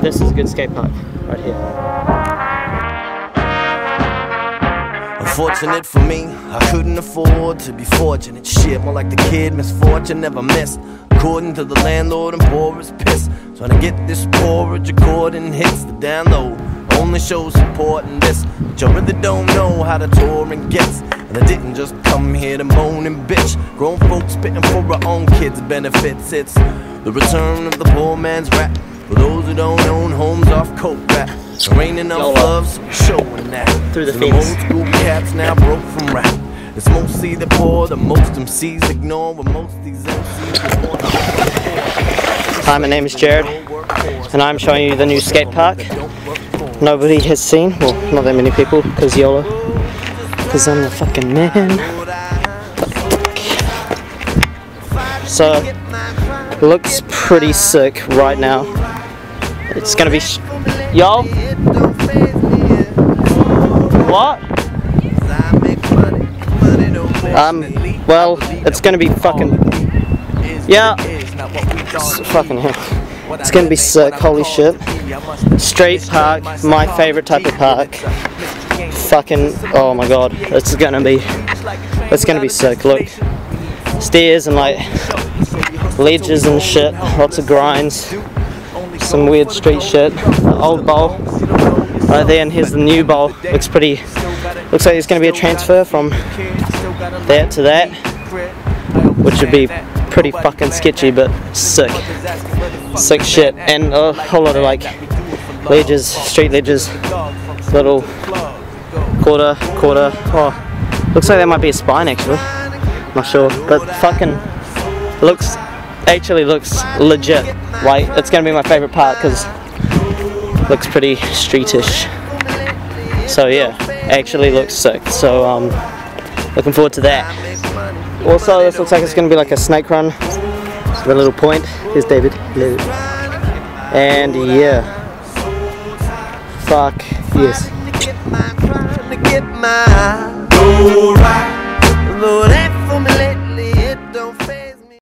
this is a good skate park right here. Unfortunate for me, I couldn't afford to be fortunate. Shit, more like the kid misfortune never missed. According to the landlord, I'm poor as piss. Trying to get this porridge according hits the download. Only shows support in this, but you really don't know how the touring gets. And I didn't just come here to moan and bitch. Grown folks spitting for our own kids' benefits. It's the return of the poor man's rap. For those who don't own homes off coke rap. It's raining on love, so we're showing that. Through the fence. Old school cats now broke from rap. It's mostly the poor, the most MCs ignore. What most of these MCs want. Hi, my name is Jared, and I'm showing you the new skate park. Nobody has seen, well, not that many people, because YOLO. Because I'm the fucking man. So, looks pretty sick right now. It's gonna be y'all? What? Well, it's gonna be fucking, yeah, fucking hell. It's gonna be sick, holy shit. Street park, my favorite type of park. Fucking, oh my god, it's gonna be sick. Look, stairs and like ledges and shit, lots of grinds, some weird street shit. The old bowl right there, and here's the new bowl. Looks like there's gonna be a transfer from that to that, which would be pretty fucking sketchy, but sick shit. And a whole lot of like ledges, street ledges, little quarter. Oh, looks like that might be a spine actually. Not sure, but fucking actually looks legit. Like, it's gonna be my favorite part because it looks pretty streetish. So yeah, actually looks sick. So looking forward to that. Also, this looks like it's gonna be like a snake run. It's a little point. Here's David. Hello. And yeah, fuck yes. Go right,